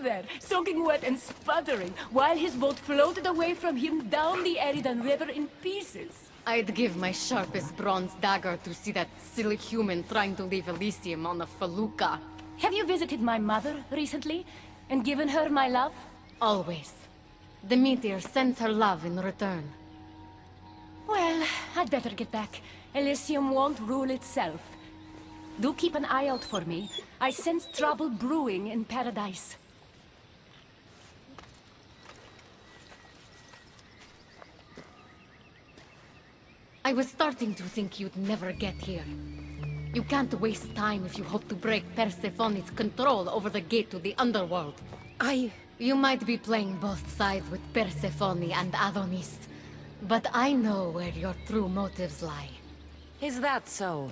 stood there, soaking wet and sputtering, while his boat floated away from him down the Eridan River in pieces. I'd give my sharpest bronze dagger to see that silly human trying to leave Elysium on a felucca. Have you visited my mother recently, and given her my love? Always. The meteor sends her love in return. Well, I'd better get back. Elysium won't rule itself. Do keep an eye out for me. I sense trouble brewing in Paradise. I was starting to think you'd never get here. You can't waste time if you hope to break Persephone's control over the gate to the underworld. You might be playing both sides with Persephone and Adonis, but I know where your true motives lie. Is that so?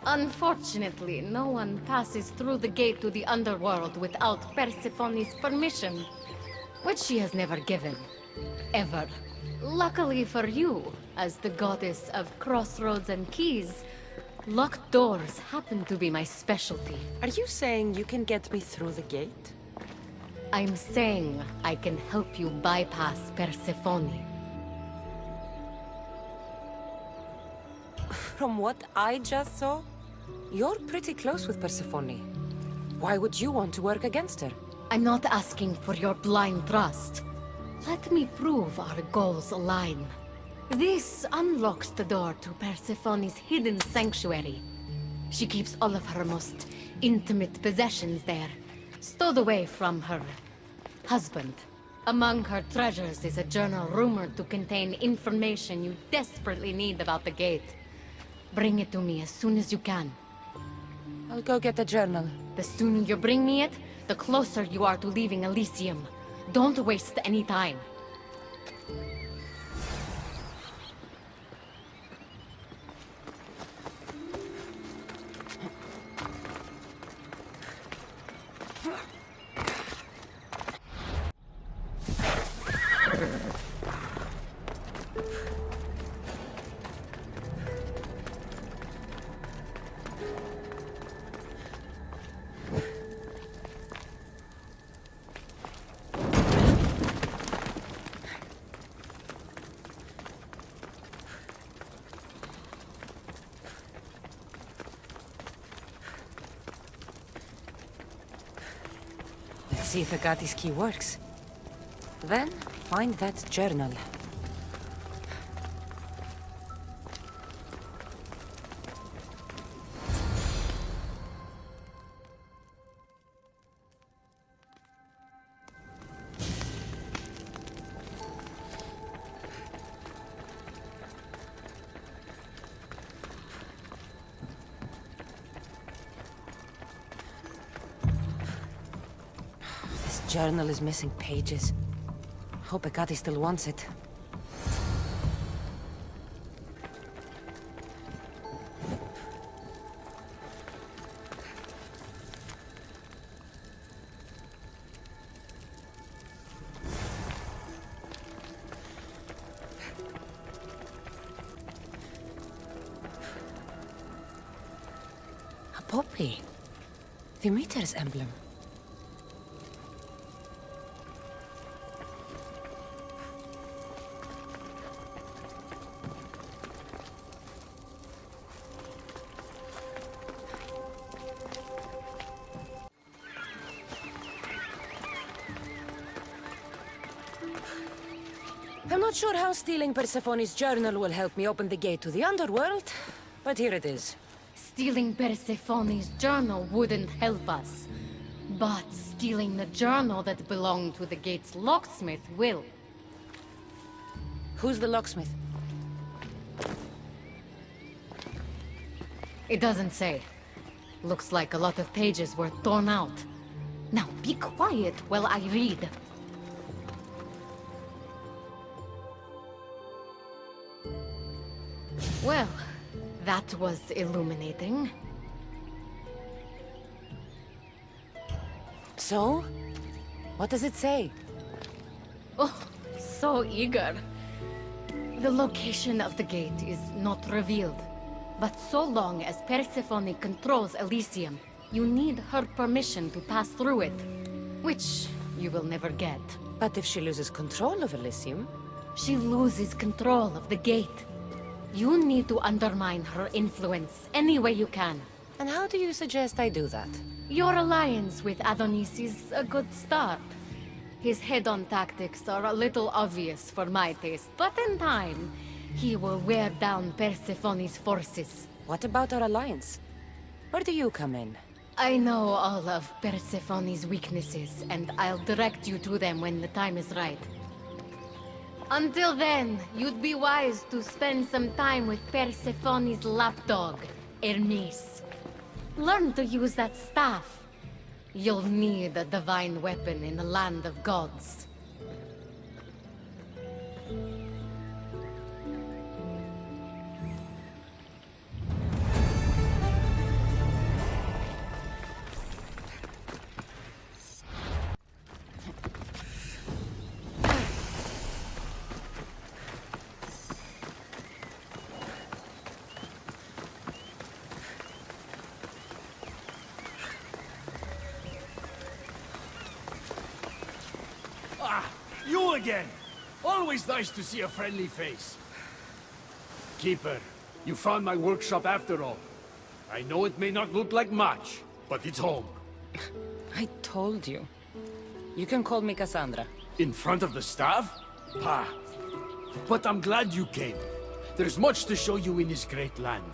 Unfortunately, no one passes through the gate to the underworld without Persephone's permission, which she has never given. Ever. Luckily for you, as the goddess of crossroads and keys, locked doors happen to be my specialty. Are you saying you can get me through the gate? I'm saying I can help you bypass Persephone. From what I just saw, you're pretty close with Persephone. Why would you want to work against her? I'm not asking for your blind trust. Let me prove our goals align. This unlocks the door to Persephone's hidden sanctuary. She keeps all of her most intimate possessions there, stowed away from her husband. Among her treasures is a journal rumored to contain information you desperately need about the gate. Bring it to me as soon as you can. I'll go get the journal. The sooner you bring me it, the closer you are to leaving Elysium. Don't waste any time. Let's see if Hekate's key works. Then, find that journal. Journal is missing pages. Hope Hekate still wants it. A poppy. The meteor's emblem. I'm not sure how stealing Persephone's journal will help me open the gate to the underworld, but here it is. Stealing Persephone's journal wouldn't help us. But stealing the journal that belonged to the gate's locksmith will. Who's the locksmith? It doesn't say. Looks like a lot of pages were torn out. Now be quiet while I read. Well, that was illuminating. So? What does it say? Oh, so eager. The location of the gate is not revealed. But so long as Persephone controls Elysium, you need her permission to pass through it. which you will never get. But if she loses control of Elysium... She loses control of the gate. You need to undermine her influence any way you can. And how do you suggest I do that? Your alliance with Adonis is a good start. His head-on tactics are a little obvious for my taste, but in time, he will wear down Persephone's forces. What about our alliance? Where do you come in? I know all of Persephone's weaknesses, and I'll direct you to them when the time is right. Until then, you'd be wise to spend some time with Persephone's lapdog, Hermes. Learn to use that staff. You'll need a divine weapon in the land of gods. You again! Always nice to see a friendly face. Keeper, you found my workshop after all. I know it may not look like much, but it's home. I told you. You can call me Cassandra. In front of the staff? Pah. But I'm glad you came. There's much to show you in this great land.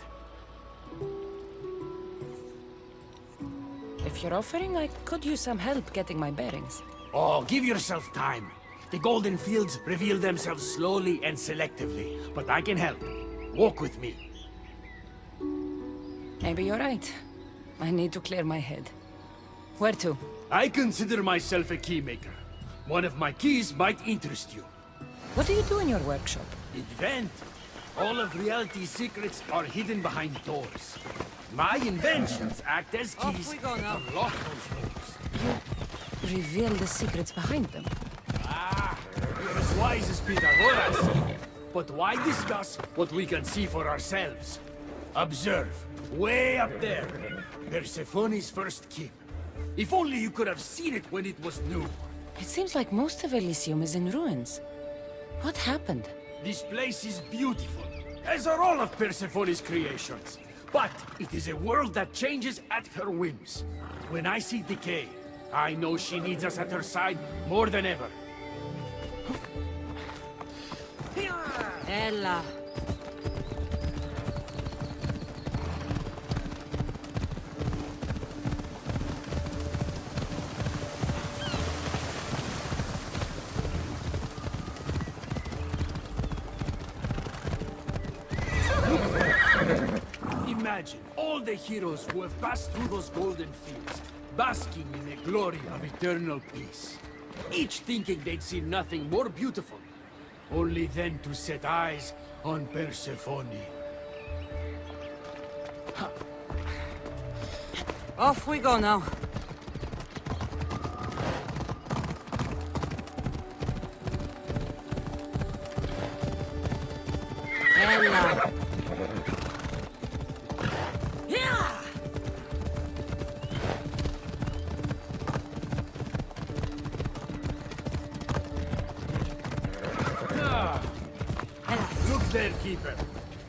If you're offering, I could use some help getting my bearings. Oh, give yourself time. The golden fields reveal themselves slowly and selectively, but I can help. Walk with me. Maybe you're right. I need to clear my head. Where to? I consider myself a keymaker. One of my keys might interest you. What do you do in your workshop? Invent. All of reality's secrets are hidden behind doors. My inventions act as Off keys we go now. to unlock those doors. Reveal the secrets behind them. Ah, you're as wise as Pythagoras. But why discuss what we can see for ourselves? Observe, way up there, Persephone's first keep. If only you could have seen it when it was new. It seems like most of Elysium is in ruins. What happened? This place is beautiful, as are all of Persephone's creations. But it is a world that changes at her whims. When I see decay, I know she needs us at her side more than ever. Ella. Imagine all the heroes who have passed through those golden fields, basking in the glory of eternal peace. Each thinking they'd seen nothing more beautiful, only then to set eyes on Persephone. Off we go now. Ella. Look there, Keeper.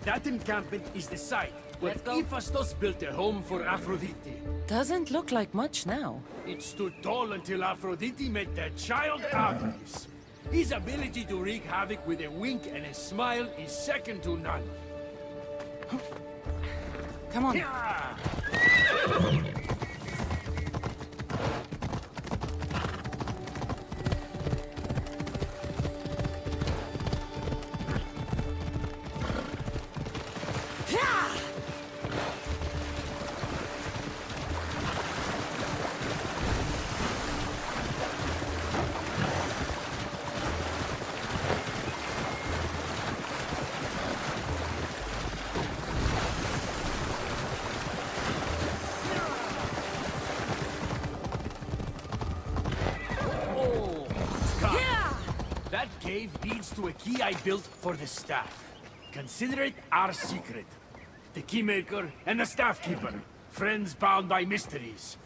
That encampment is the site where Let's go. Hephaestus built a home for Aphrodite. Doesn't look like much now. It stood tall until Aphrodite met their child Hermes. His ability to wreak havoc with a wink and a smile is second to none. Come on. That cave leads to a key I built for the staff. Consider it our secret. The keymaker and the staff keeper. Friends bound by mysteries.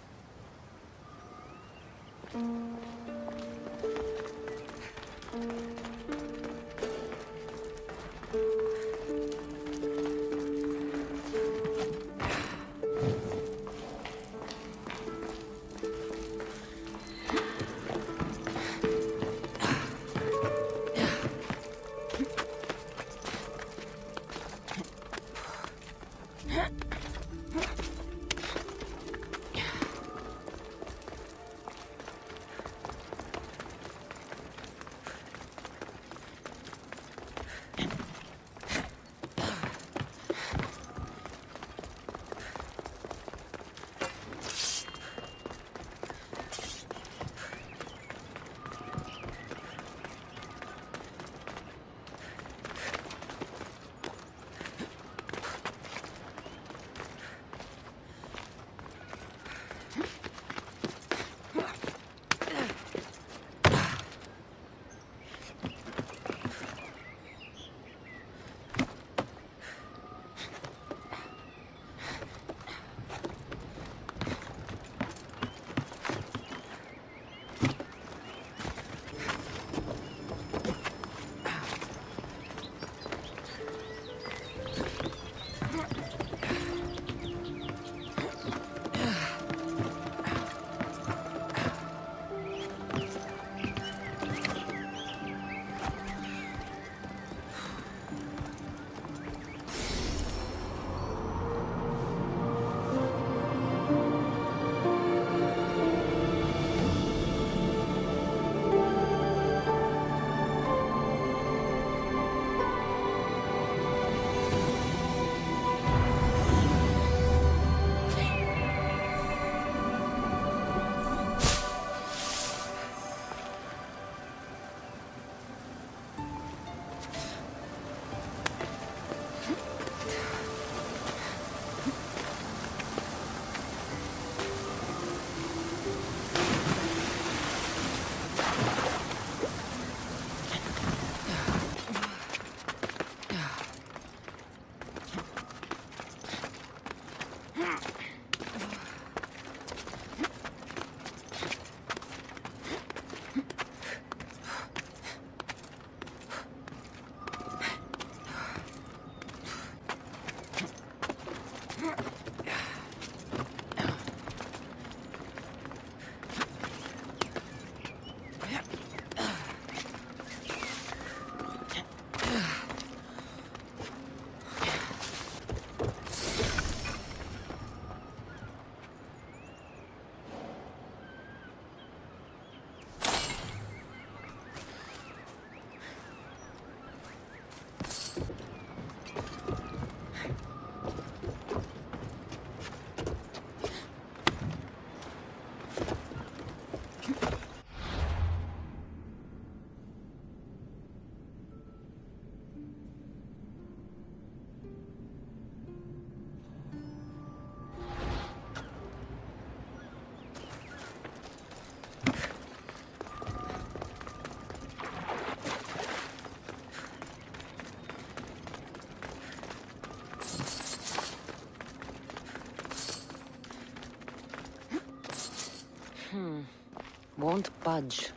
Won't budge.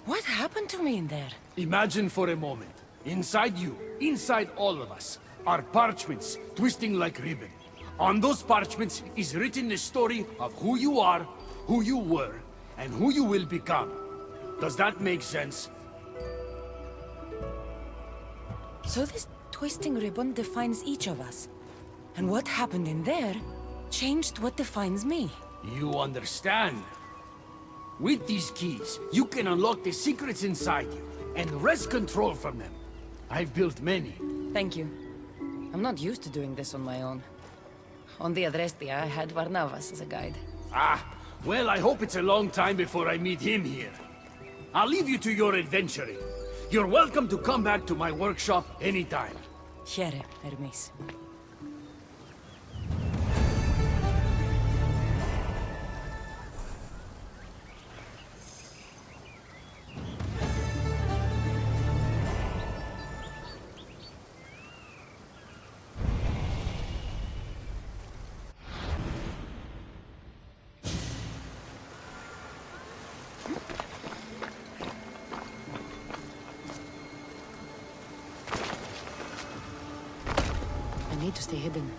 What happened to me in there? Imagine for a moment, inside you, inside all of us, are parchments twisting like ribbon. On those parchments is written the story of who you are, who you were, and who you will become. Does that make sense? So this twisting ribbon defines each of us. And what happened in there changed what defines me. You understand? With these keys, you can unlock the secrets inside you, and wrest control from them. I've built many. Thank you. I'm not used to doing this on my own. On the Adrestia, I had Varnavas as a guide. Ah, well, I hope it's a long time before I meet him here. I'll leave you to your adventuring. You're welcome to come back to my workshop anytime. Here, Hermes. I need to stay hidden.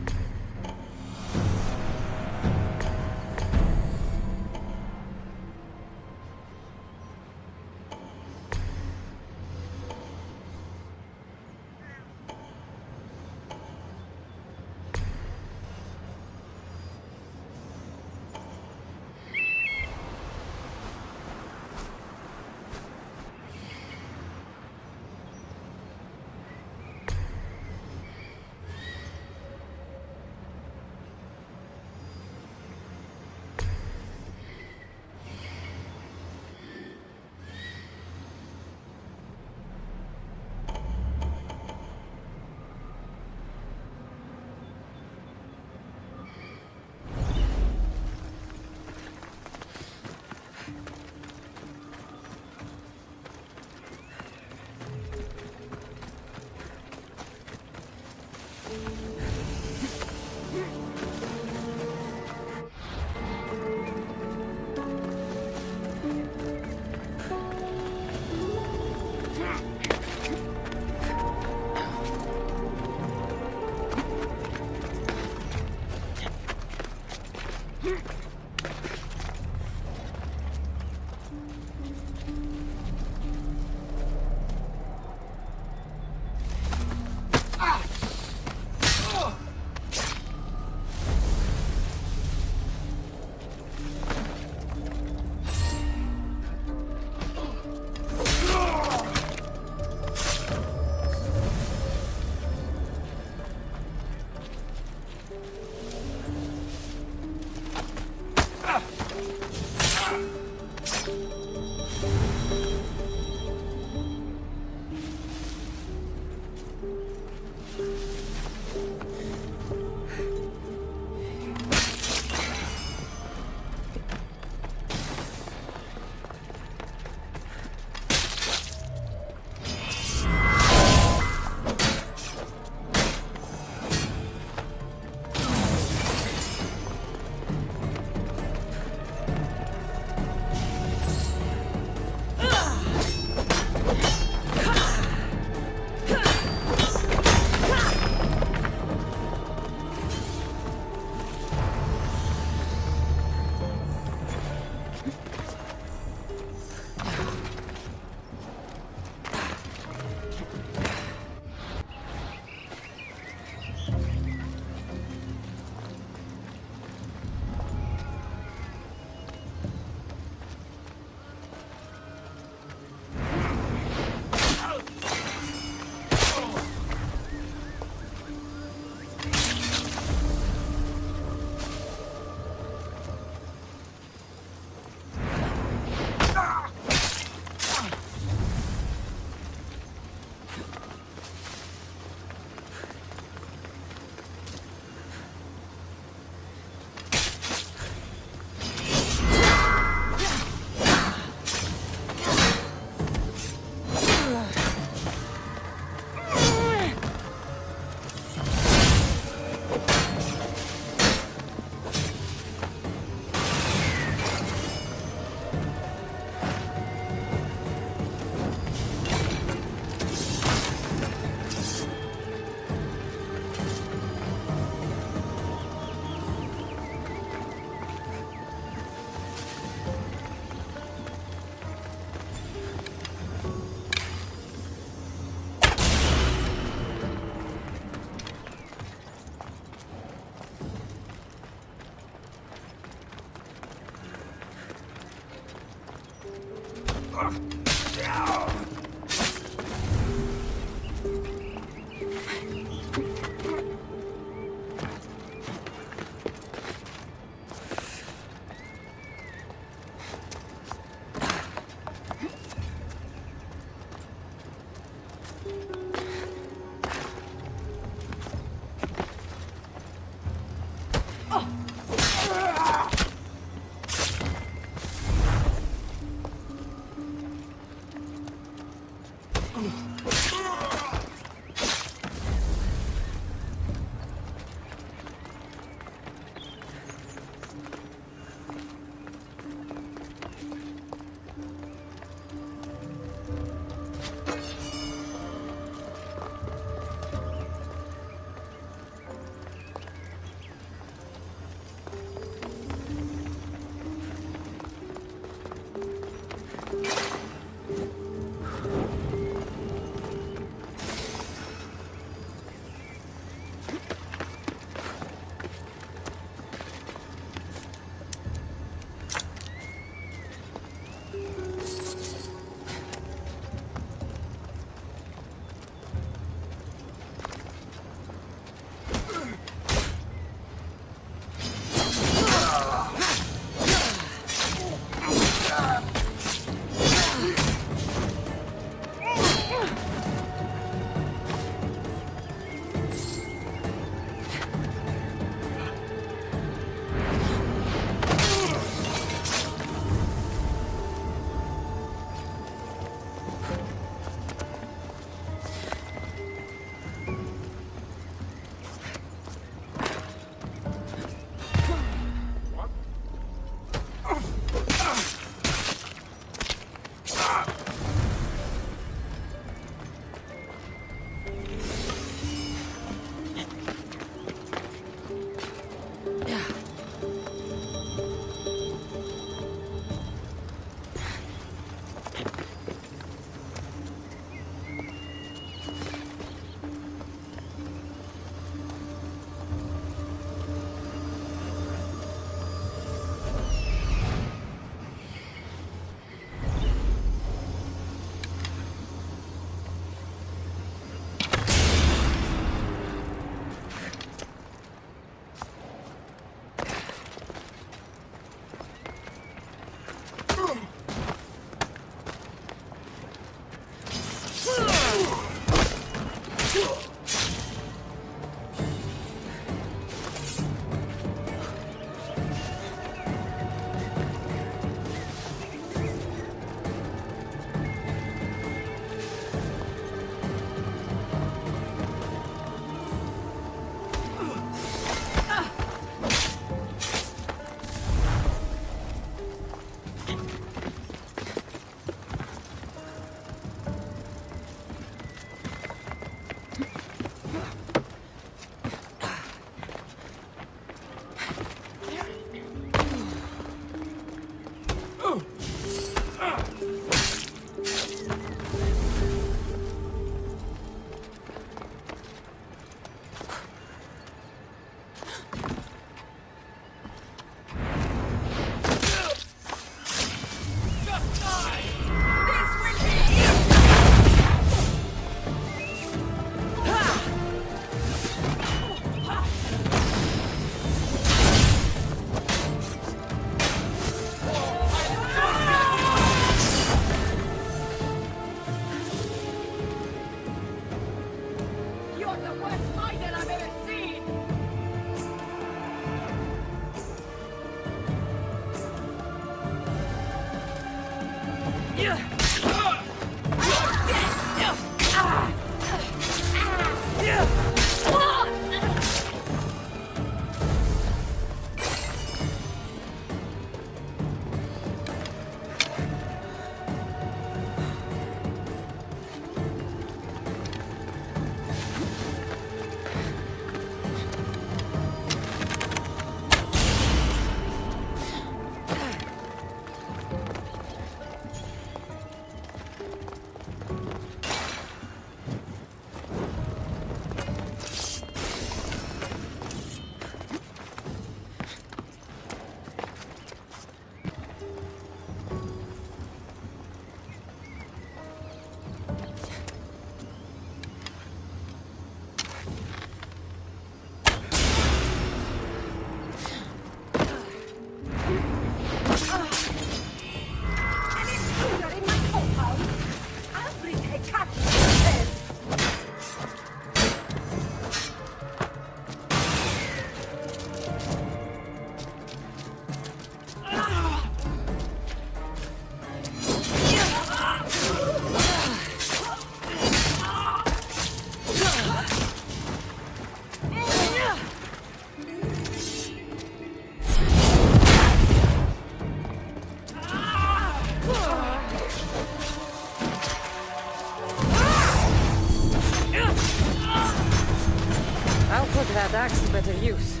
put that axe to better use.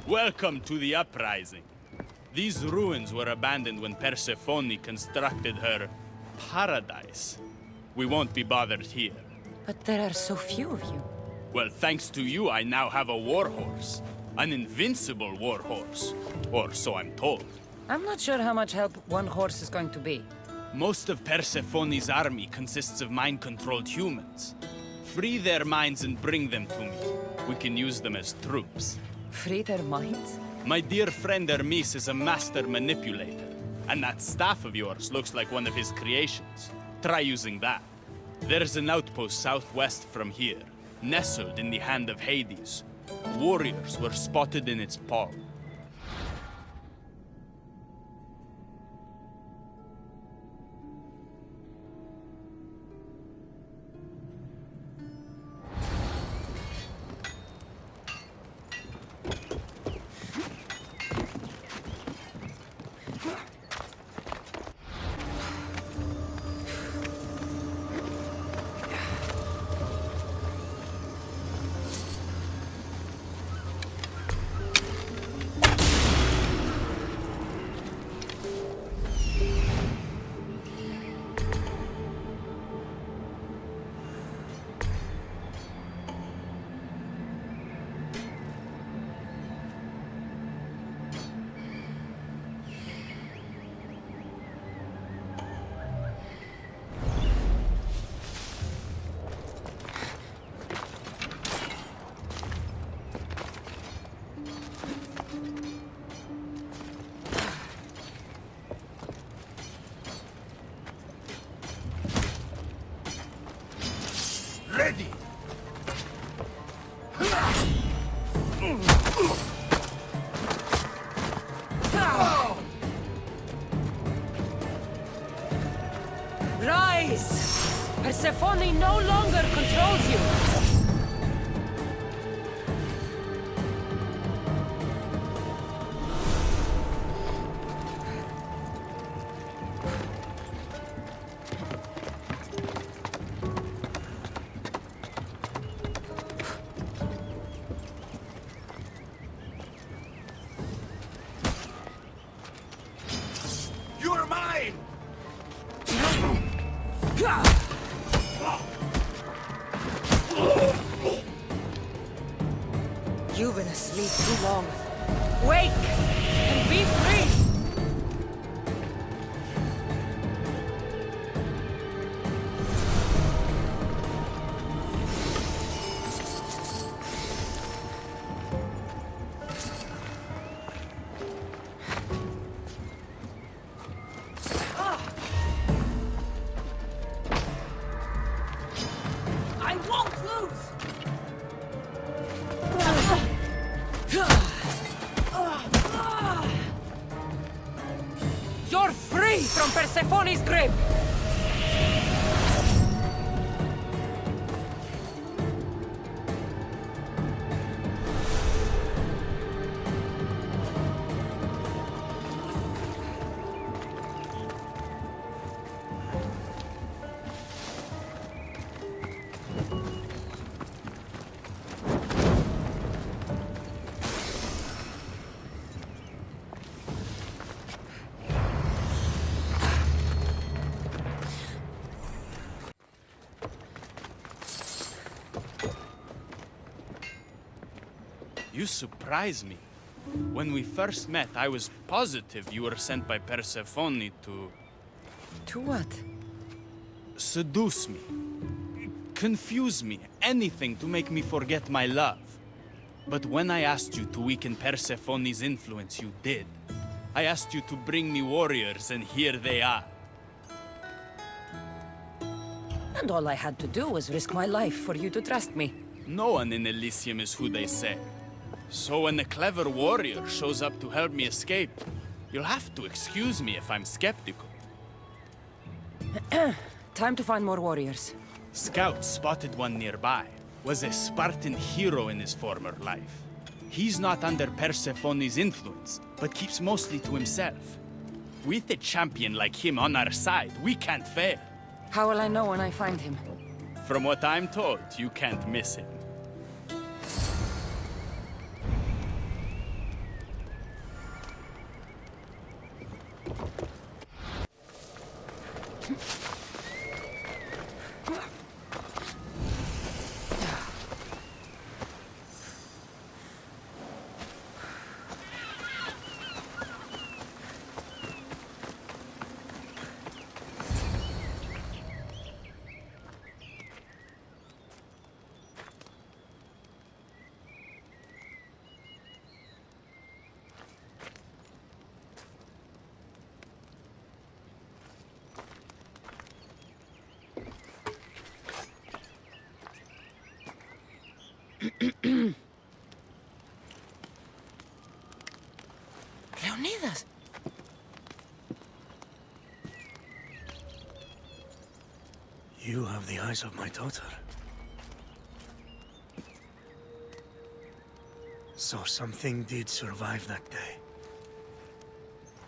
Welcome to the uprising. These ruins were abandoned when Persephone constructed her paradise. We won't be bothered here. But there are so few of you. Well, thanks to you, I now have a warhorse. An invincible warhorse. Or so I'm told. I'm not sure how much help one horse is going to be. Most of Persephone's army consists of mind-controlled humans. Free their minds and bring them to me. We can use them as troops. Free their minds? My dear friend Hermes is a master manipulator. And that staff of yours looks like one of his creations. Try using that. There's an outpost southwest from here, nestled in the hand of Hades. Warriors were spotted in its paw. Ready! Rise! Persephone no longer controls you! You're mine! You've been asleep too long. Wake and be free! I won't lose! You're free from Persephone's grip! You surprise me. When we first met, I was positive you were sent by Persephone to To what? seduce me, confuse me, anything to make me forget my love. But when I asked you to weaken Persephone's influence, you did. I asked you to bring me warriors, and here they are. And all I had to do was risk my life for you to trust me. No one in Elysium is who they say. So when a clever warrior shows up to help me escape, you'll have to excuse me if I'm skeptical. Time to find more warriors. Scout spotted one nearby. Was a Spartan hero in his former life. He's not under Persephone's influence, but keeps mostly to himself. With a champion like him on our side, we can't fail. How will I know when I find him? From what I'm told, you can't miss him. Leonidas! You have the eyes of my daughter. So something did survive that day.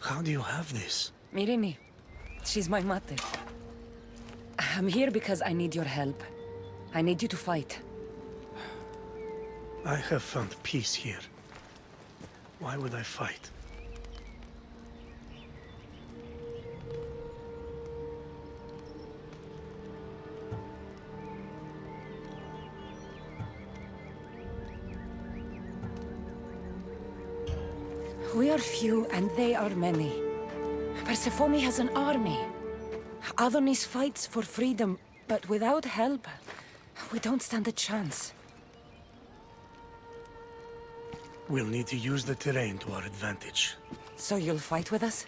How do you have this? Mirini. She's my mate. I'm here because I need your help. I need you to fight. I have found peace here. Why would I fight? We are few and they are many. Persephone has an army. Adonis fights for freedom, but without help, we don't stand a chance. We'll need to use the terrain to our advantage. So you'll fight with us?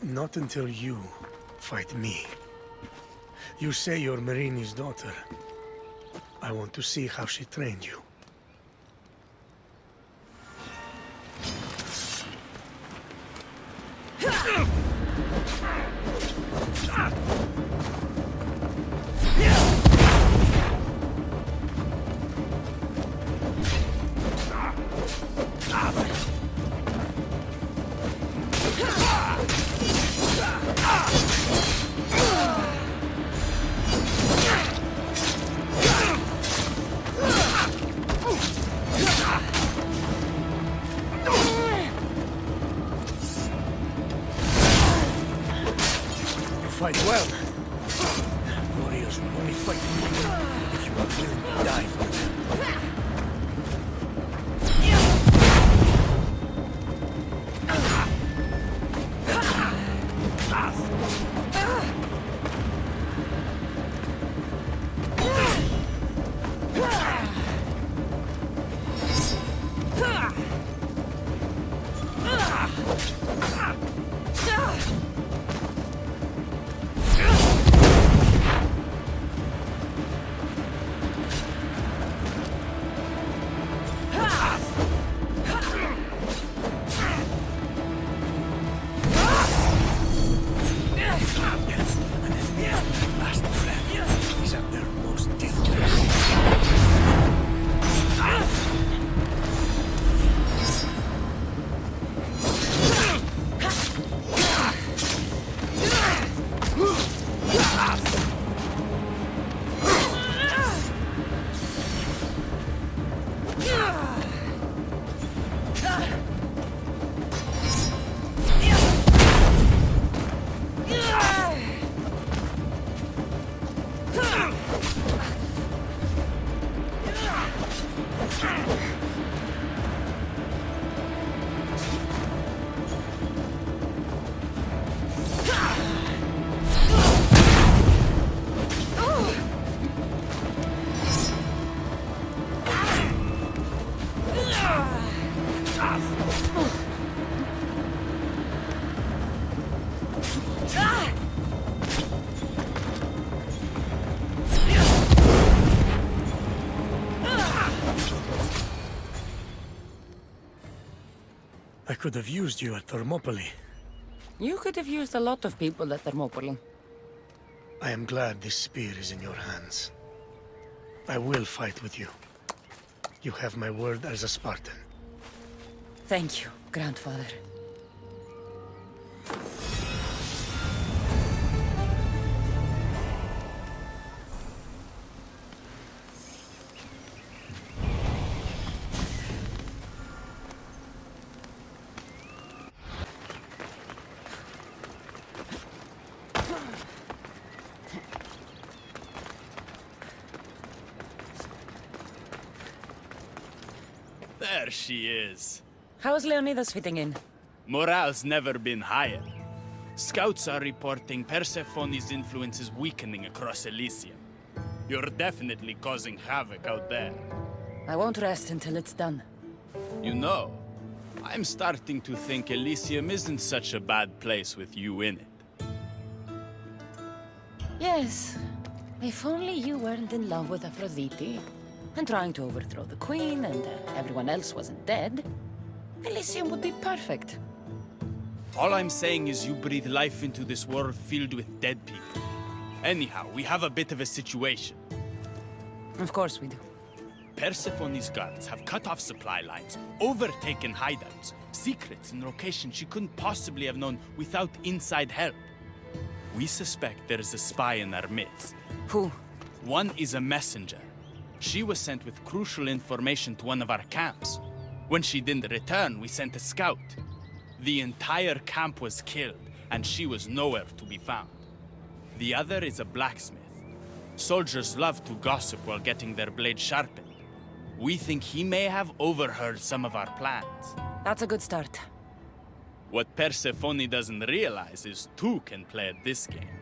Not until you fight me. You say you're Marini's daughter. I want to see how she trained you. Fight well. Warriors will only fight for you if you are willing to die for them. could have used you at Thermopylae. You could have used a lot of people at Thermopylae. I am glad this spear is in your hands. I will fight with you. You have my word as a Spartan. Thank you, grandfather. There she is. How's Leonidas fitting in? Morale's never been higher. Scouts are reporting Persephone's influence is weakening across Elysium. You're definitely causing havoc out there. I won't rest until it's done. You know, I'm starting to think Elysium isn't such a bad place with you in it. Yes. If only you weren't in love with Aphrodite, and trying to overthrow the queen, and everyone else wasn't dead, Elysium would be perfect. All I'm saying is you breathe life into this world filled with dead people. Anyhow, we have a bit of a situation. Of course we do. Persephone's guards have cut off supply lines, overtaken hideouts, secrets and locations she couldn't possibly have known without inside help. We suspect there is a spy in our midst. Who? One is a messenger. She was sent with crucial information to one of our camps. When she didn't return, we sent a scout. The entire camp was killed, and she was nowhere to be found. The other is a blacksmith. Soldiers love to gossip while getting their blades sharpened. We think he may have overheard some of our plans. That's a good start. What Persephone doesn't realize is two can play at this game.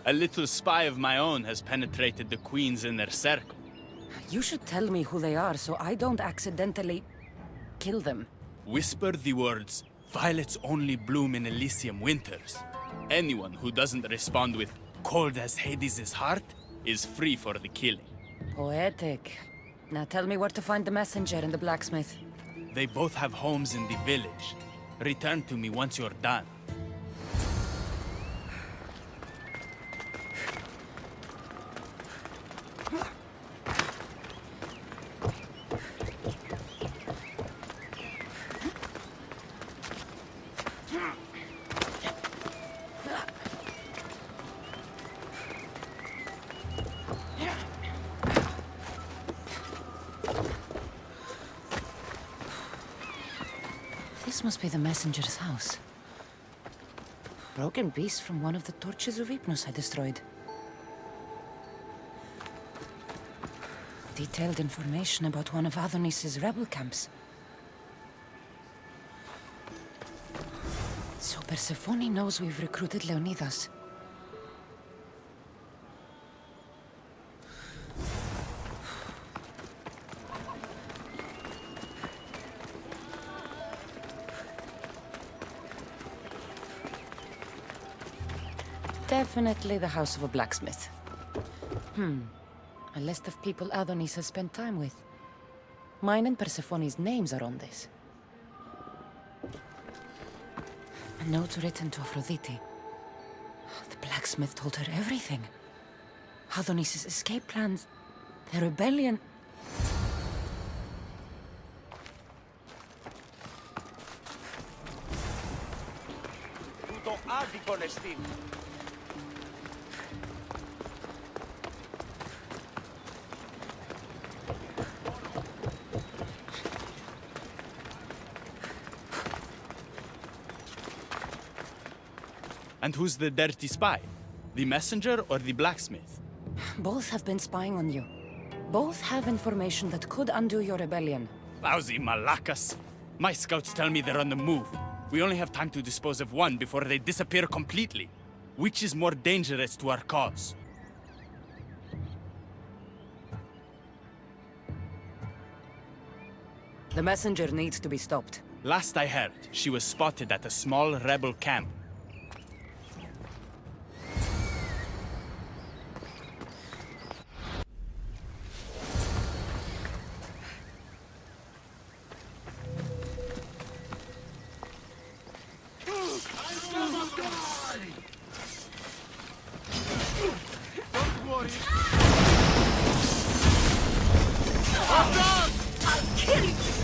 A little spy of my own has penetrated the queen's inner circle. You should tell me who they are so I don't accidentally kill them. Whisper the words, "Violets only bloom in Elysium winters." Anyone who doesn't respond with "cold as Hades' heart" is free for the killing. Poetic. Now tell me where to find the messenger and the blacksmith. They both have homes in the village. Return to me once you're done. This must be the messenger's house. Broken piece from one of the torches of Hypnos I destroyed. Detailed information about one of Adonis's rebel camps. So Persephone knows we've recruited Leonidas. Definitely the house of a blacksmith. A list of people Adonis has spent time with. Mine and Persephone's names are on this. A note written to Aphrodite. The blacksmith told her everything. Adonis's escape plans, the rebellion. And who's the dirty spy? The messenger or the blacksmith? Both have been spying on you. Both have information that could undo your rebellion. Lousy malacas. My scouts tell me they're on the move. We only have time to dispose of one before they disappear completely. Which is more dangerous to our cause? The messenger needs to be stopped. Last I heard, she was spotted at a small rebel camp. Don't worry. I'll kill you!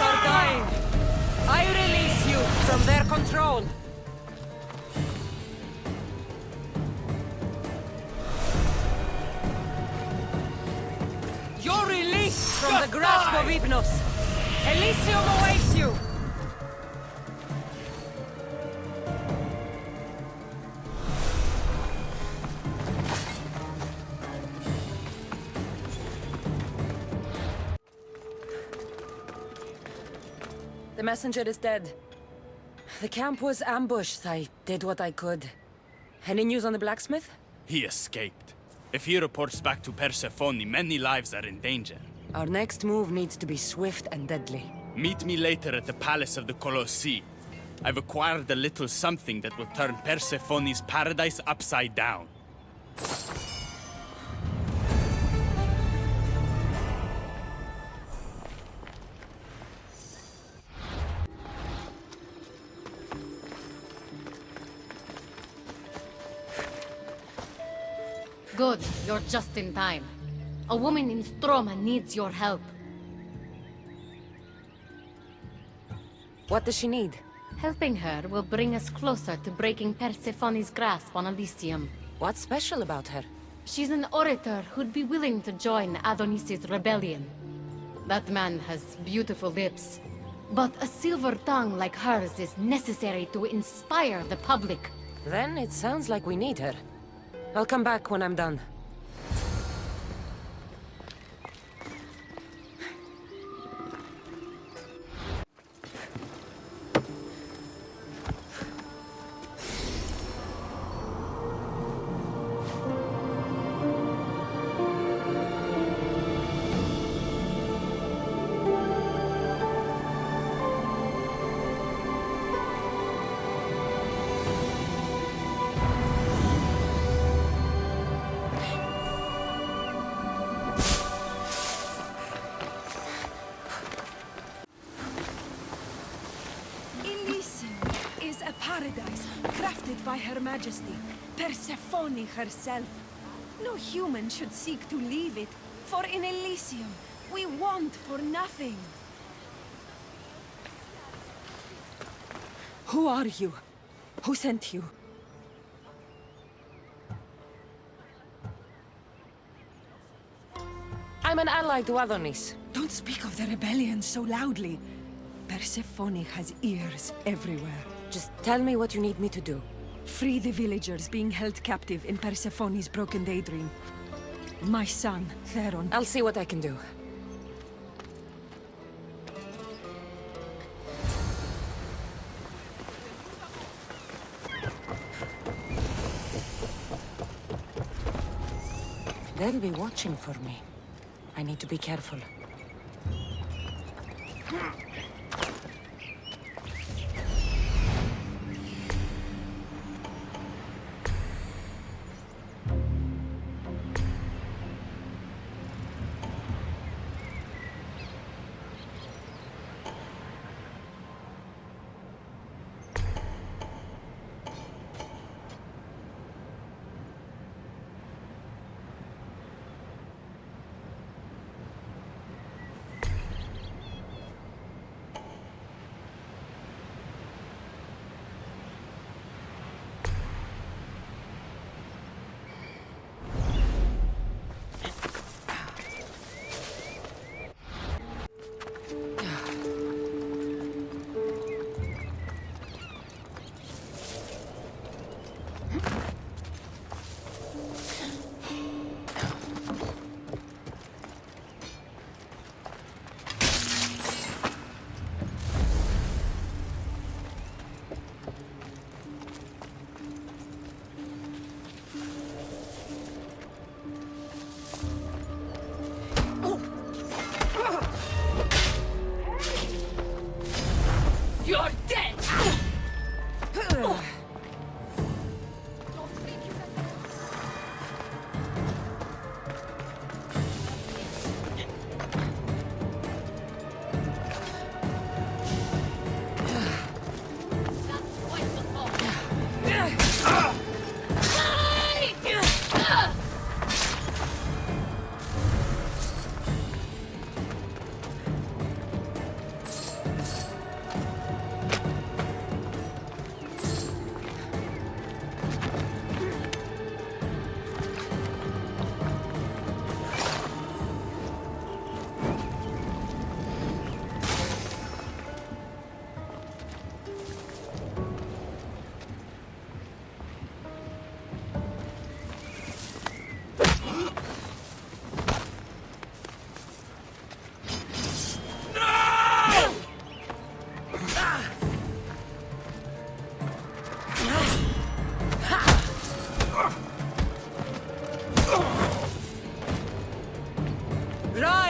are dying. I release you from their control. You're released from the grasp of Hypnos. Elysium awaits you. The messenger is dead. The camp was ambushed. I did what I could. Any news on the blacksmith? He escaped. If he reports back to Persephone, many lives are in danger. Our next move needs to be swift and deadly. Meet me later at the Palace of the Colossi. I've acquired a little something that will turn Persephone's paradise upside down. Good, you're just in time. A woman in Stroma needs your help. What does she need? Helping her will bring us closer to breaking Persephone's grasp on Elysium. What's special about her? She's an orator who'd be willing to join Adonis's rebellion. That man has beautiful lips, but a silver tongue like hers is necessary to inspire the public. Then it sounds like we need her. I'll come back when I'm done. Paradise, crafted by Her Majesty, Persephone herself. No human should seek to leave it, for in Elysium, we want for nothing. Who are you? Who sent you? I'm an ally to Adonis. Don't speak of the rebellion so loudly. Persephone has ears everywhere. Just tell me what you need me to do. Free the villagers being held captive in Persephone's broken daydream. My son, Theron. I'll see what I can do. They'll be watching for me. I need to be careful.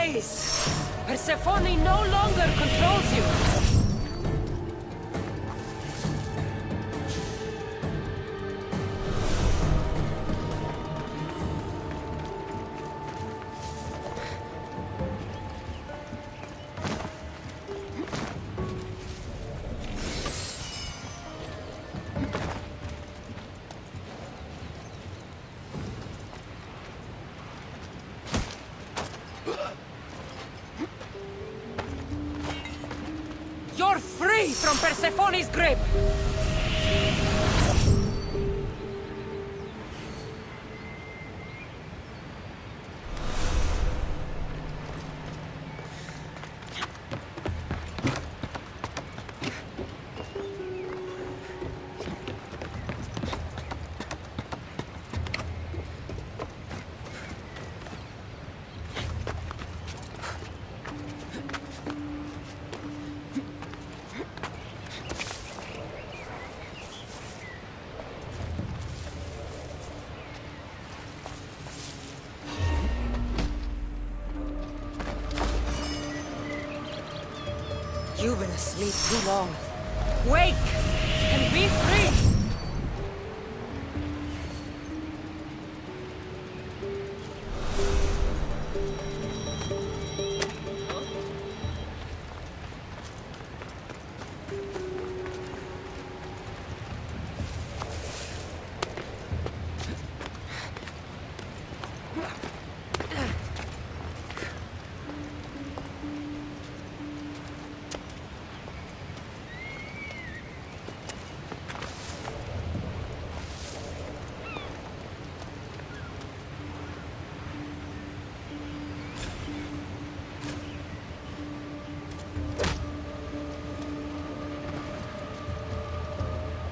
ways! Persephone no longer controls you! You're free from Persephone's grip! You've been asleep too long. Wake! And be free!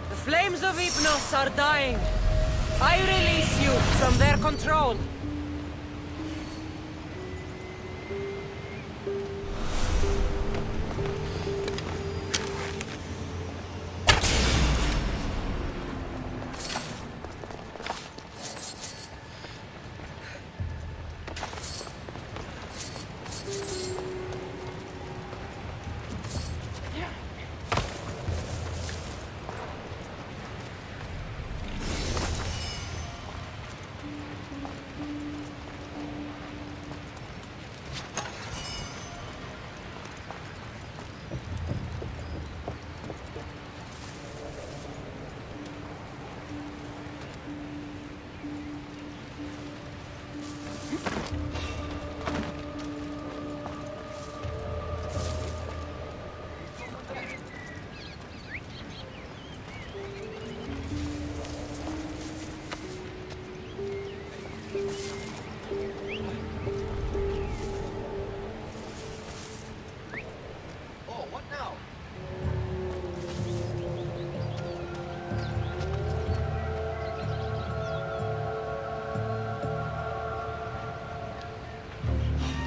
The flames of Hypnos are dying. I release you from their control.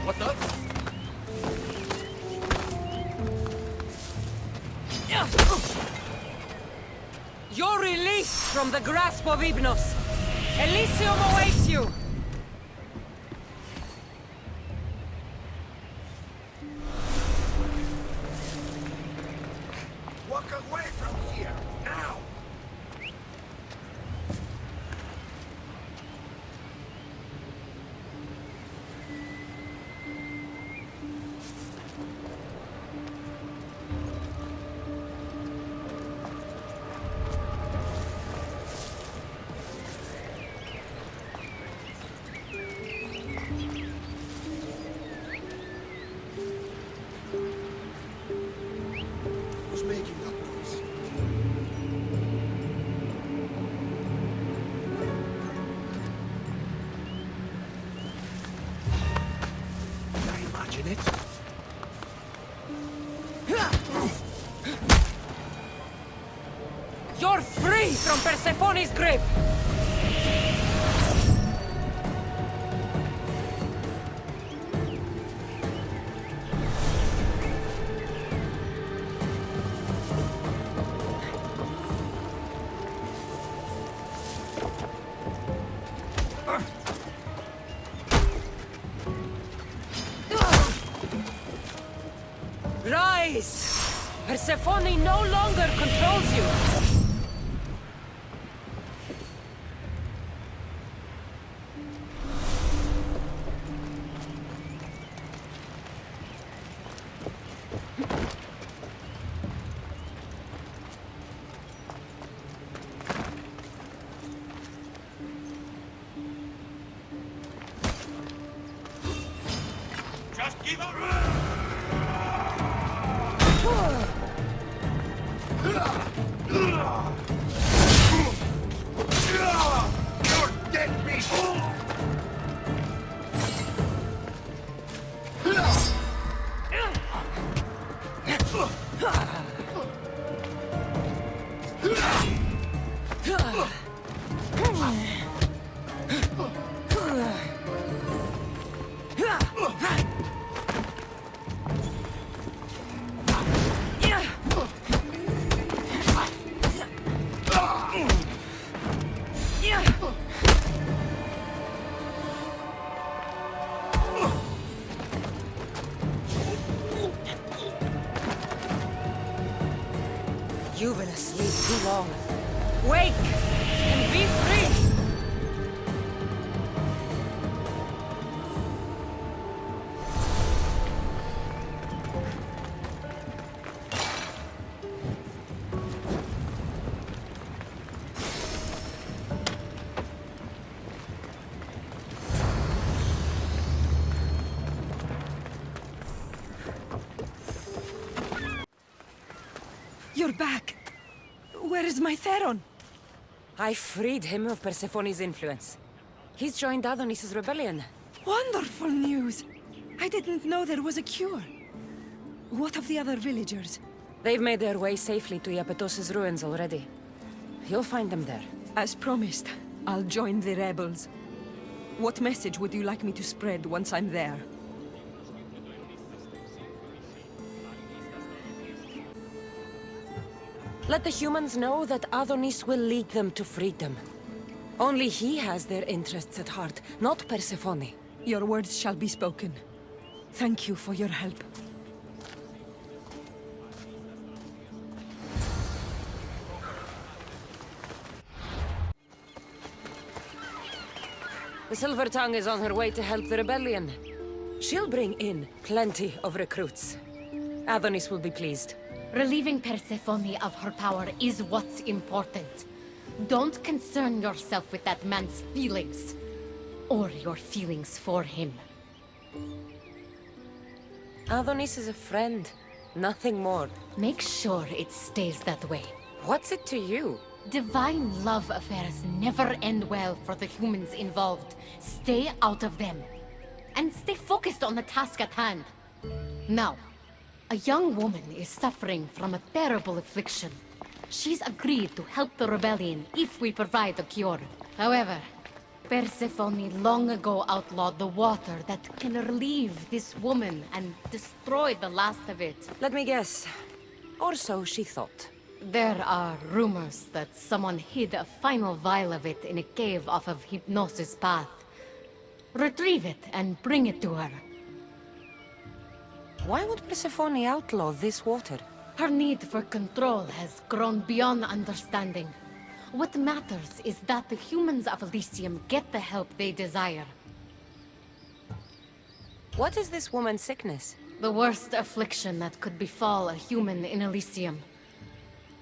What the? You're released from the grasp of Hypnos. Elysium awaits you! Walk away from here, now! Who's making that noise? Did I imagine it? You're free from Persephone's grip! Rise! Persephone no longer controls you! Just give up! You're dead meat! You've been asleep too long. Wake and be free! You're back. Where is my Theron? I freed him of Persephone's influence. He's joined Adonis's rebellion. Wonderful news! I didn't know there was a cure. What of the other villagers? They've made their way safely to Iapetos' ruins already. You'll find them there. As promised, I'll join the rebels. What message would you like me to spread once I'm there? Let the humans know that Adonis will lead them to freedom. Only he has their interests at heart, not Persephone. Your words shall be spoken. Thank you for your help. The Silver Tongue is on her way to help the rebellion. She'll bring in plenty of recruits. Adonis will be pleased. Relieving Persephone of her power is what's important. Don't concern yourself with that man's feelings. Or your feelings for him. Adonis is a friend, nothing more. Make sure it stays that way. What's it to you? Divine love affairs never end well for the humans involved. Stay out of them. And stay focused on the task at hand. Now, a young woman is suffering from a terrible affliction. She's agreed to help the rebellion if we provide a cure. However, Persephone long ago outlawed the water that can relieve this woman and destroy the last of it. Let me guess. Or so she thought. There are rumors that someone hid a final vial of it in a cave off of Hypnosis Path. Retrieve it and bring it to her. Why would Persephone outlaw this water? Her need for control has grown beyond understanding. What matters is that the humans of Elysium get the help they desire. What is this woman's sickness? The worst affliction that could befall a human in Elysium.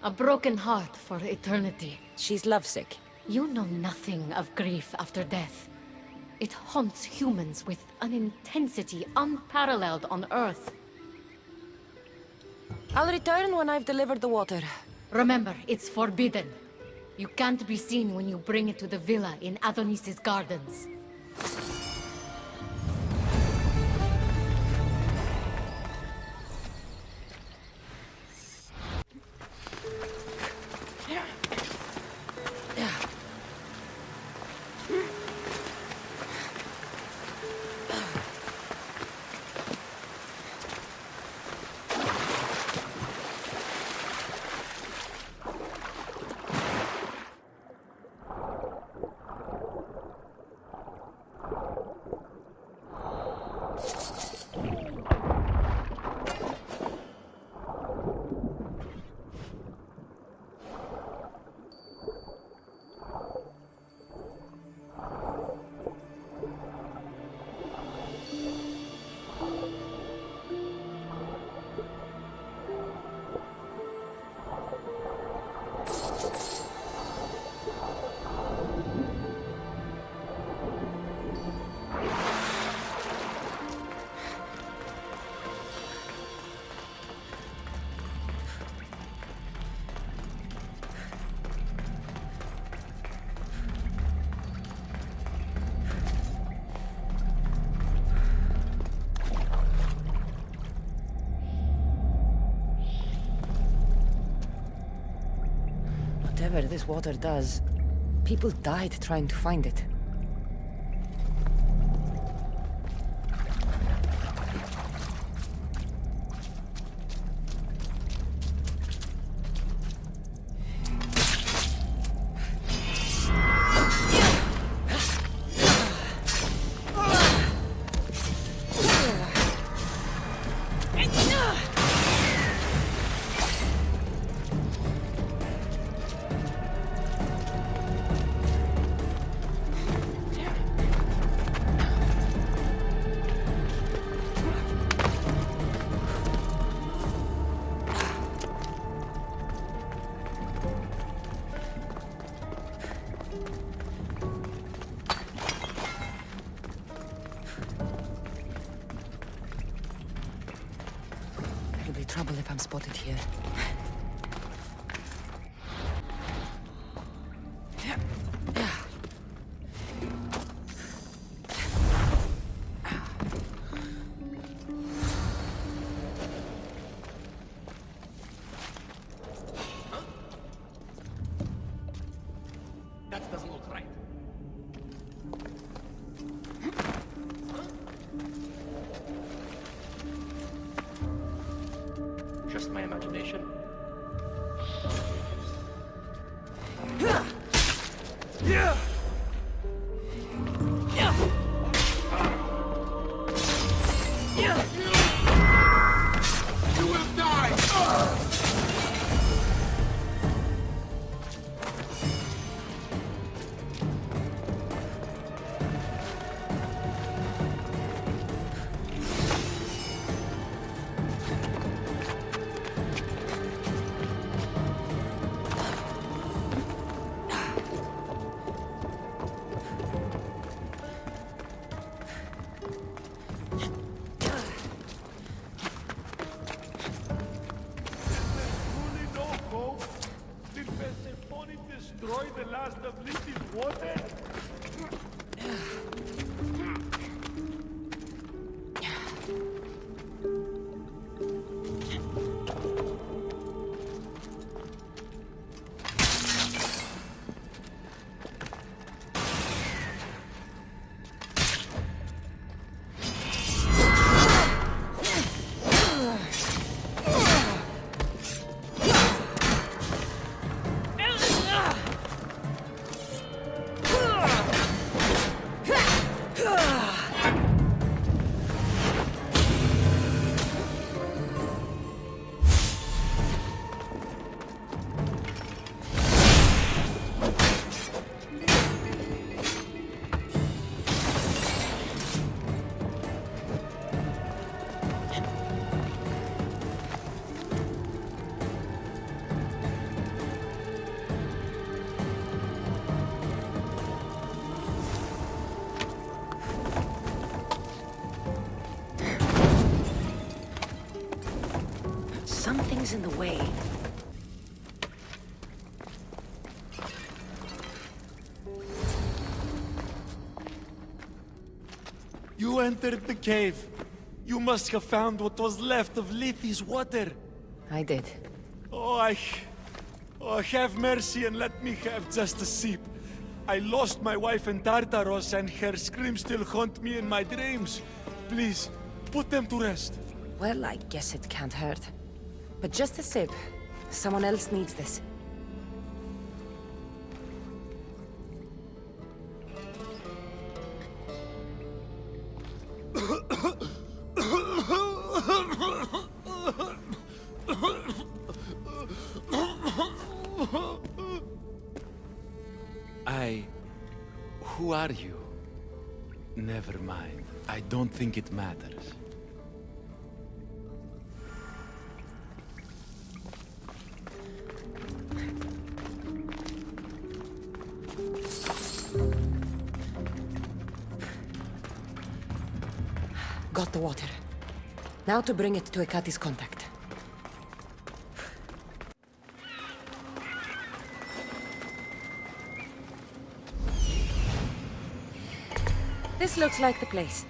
A broken heart for eternity. She's lovesick. You know nothing of grief after death. It haunts humans with an intensity unparalleled on Earth. I'll return when I've delivered the water. Remember, it's forbidden. You can't be seen when you bring it to the villa in Adonis's gardens. Whatever this water does, people died trying to find it. There'll be trouble if I'm spotted here. That doesn't look right. Just my imagination? You will die! Truly no hope? Did Persephone destroy the last of Lethe's water? Something's in the way. You entered the cave. You must have found what was left of Lethe's water. I did. Oh, have mercy and let me have just a sip. I lost my wife in Tartaros and her screams still haunt me in my dreams. Please, put them to rest. Well, I guess it can't hurt. But just a sip. Someone else needs this. Who are you? Never mind. I don't think it matters. Got the water. Now to bring it to Hekate's contact. This looks like the place.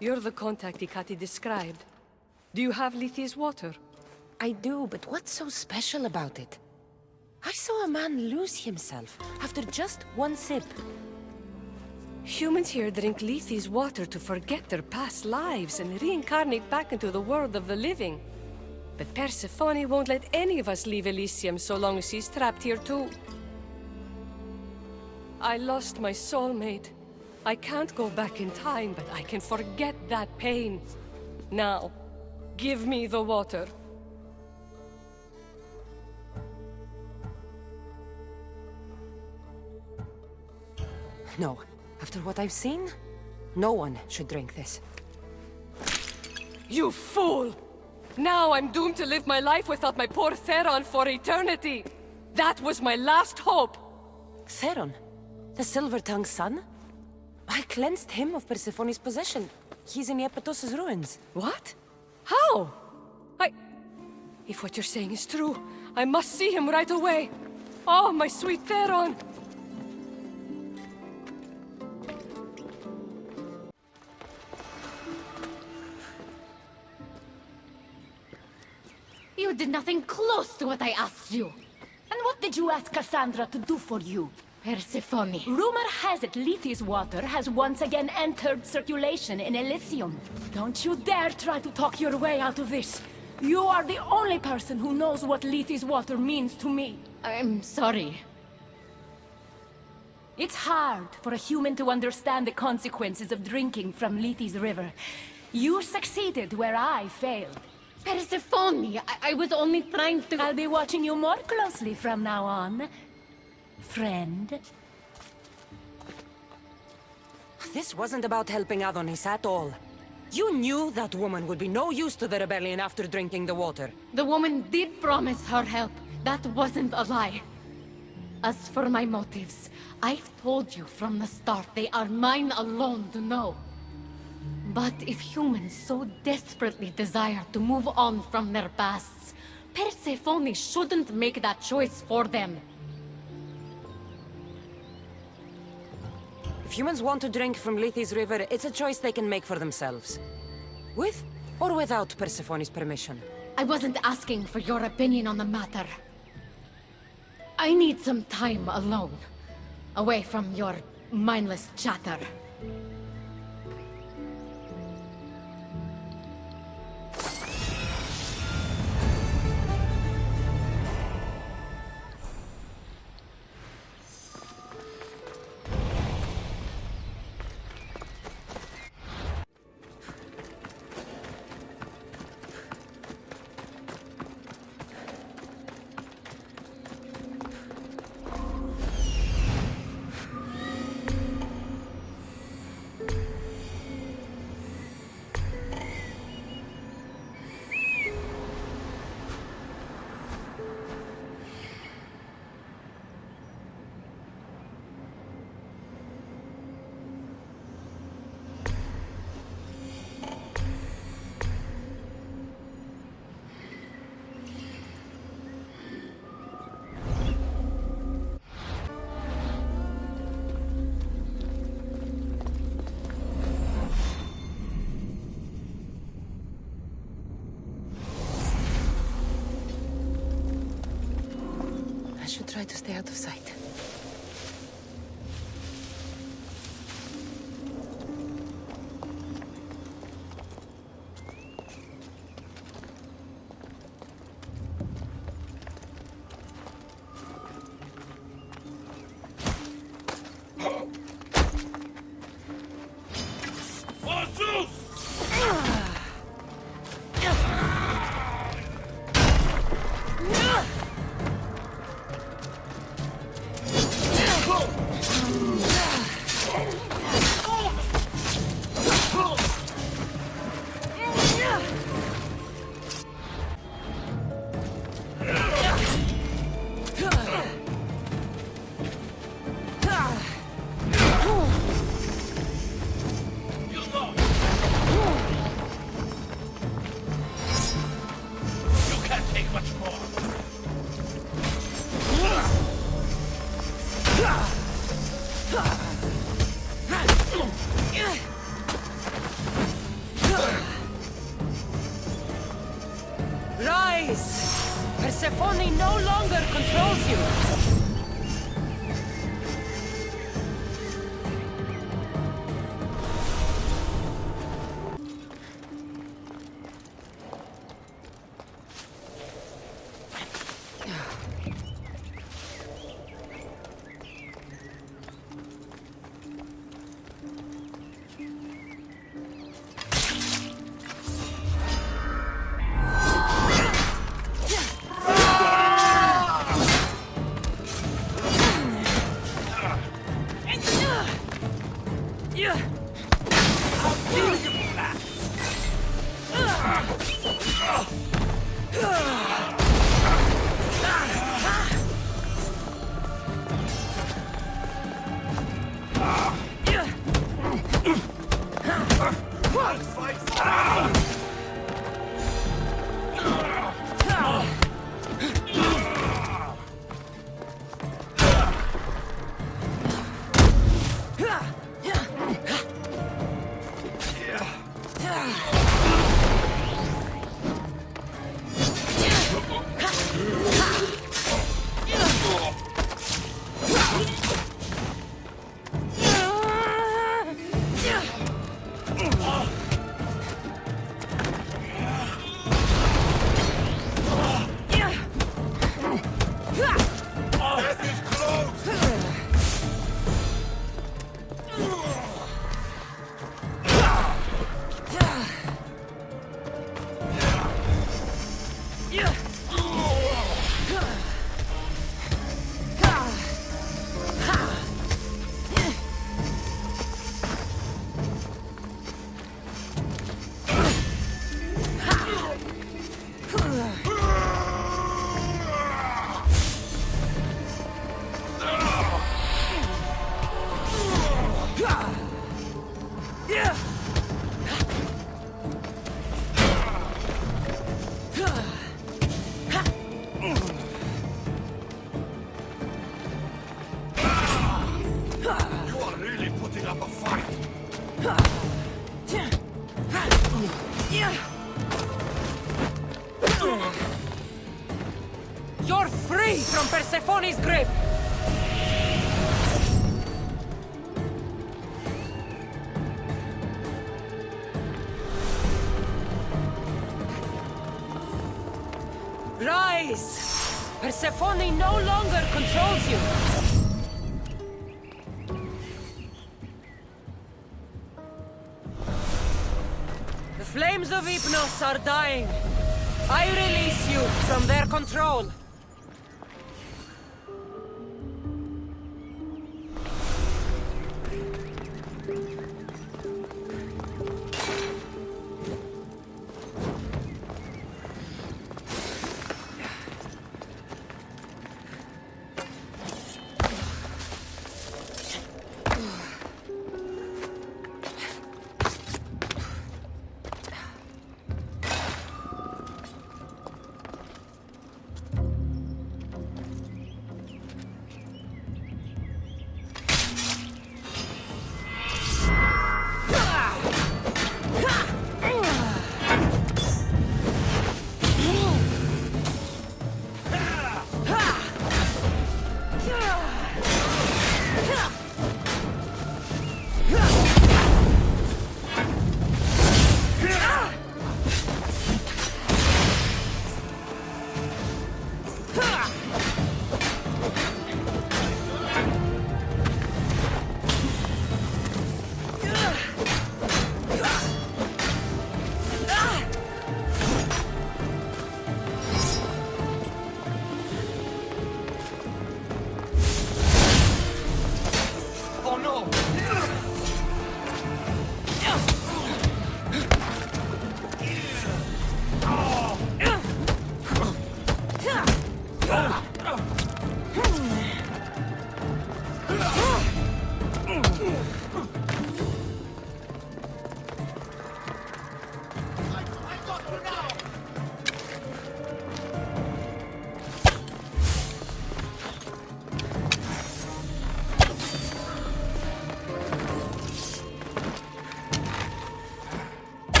You're the contact Hekate described. Do you have Lethe's water? I do, but what's so special about it? I saw a man lose himself after just one sip. Humans here drink Lethe's water to forget their past lives and reincarnate back into the world of the living. But Persephone won't let any of us leave Elysium so long as she's trapped here too. I lost my soulmate. I can't go back in time, but I can forget that pain. Now, give me the water. No. After what I've seen, no one should drink this. You fool! Now I'm doomed to live my life without my poor Theron for eternity! That was my last hope! Theron? The Silver-Tongue's son? I cleansed him of Persephone's possession. He's in Iapetos' ruins. What? How? If what you're saying is true, I must see him right away! Oh, my sweet Theron! You did nothing close to what I asked you. And what did you ask Cassandra to do for you? Persephone. Rumor has it Lethe's water has once again entered circulation in Elysium. Don't you dare try to talk your way out of this. You are the only person who knows what Lethe's water means to me. I'm sorry. It's hard for a human to understand the consequences of drinking from Lethe's river. You succeeded where I failed. Persephone, I was only trying to... I'll be watching you more closely from now on, friend. This wasn't about helping Adonis at all. You knew that woman would be no use to the rebellion after drinking the water. The woman did promise her help. That wasn't a lie. As for my motives, I've told you from the start they are mine alone to know. But if humans so desperately desire to move on from their pasts, Persephone shouldn't make that choice for them. If humans want to drink from Lethe's river, it's a choice they can make for themselves. With or without Persephone's permission. I wasn't asking for your opinion on the matter. I need some time alone, away from your mindless chatter. try to stay out of sight. Rise! Persephone no longer controls you! You're free from Persephone's grip! Rise! Persephone no longer controls you! The flames of Hypnos are dying. I release you from their control.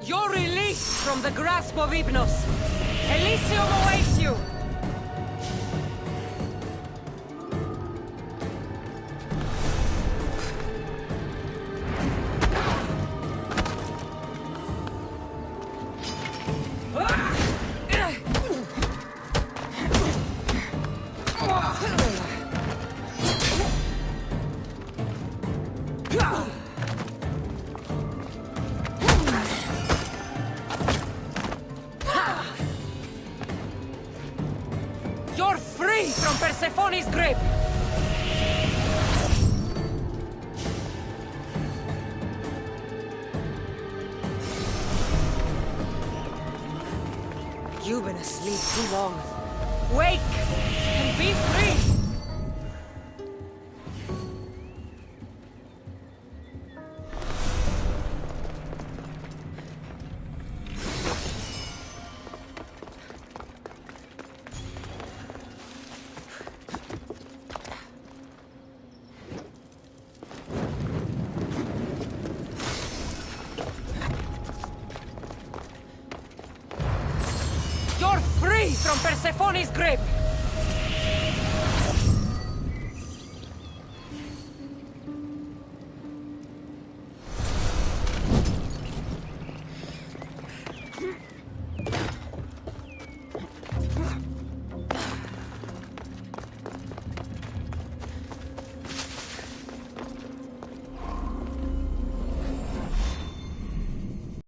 You're released from the grasp of Hypnos. Elysium awaits you! You're free from Persephone's grip! You've been asleep too long. Wake and be free! You're free from Persephone's grip!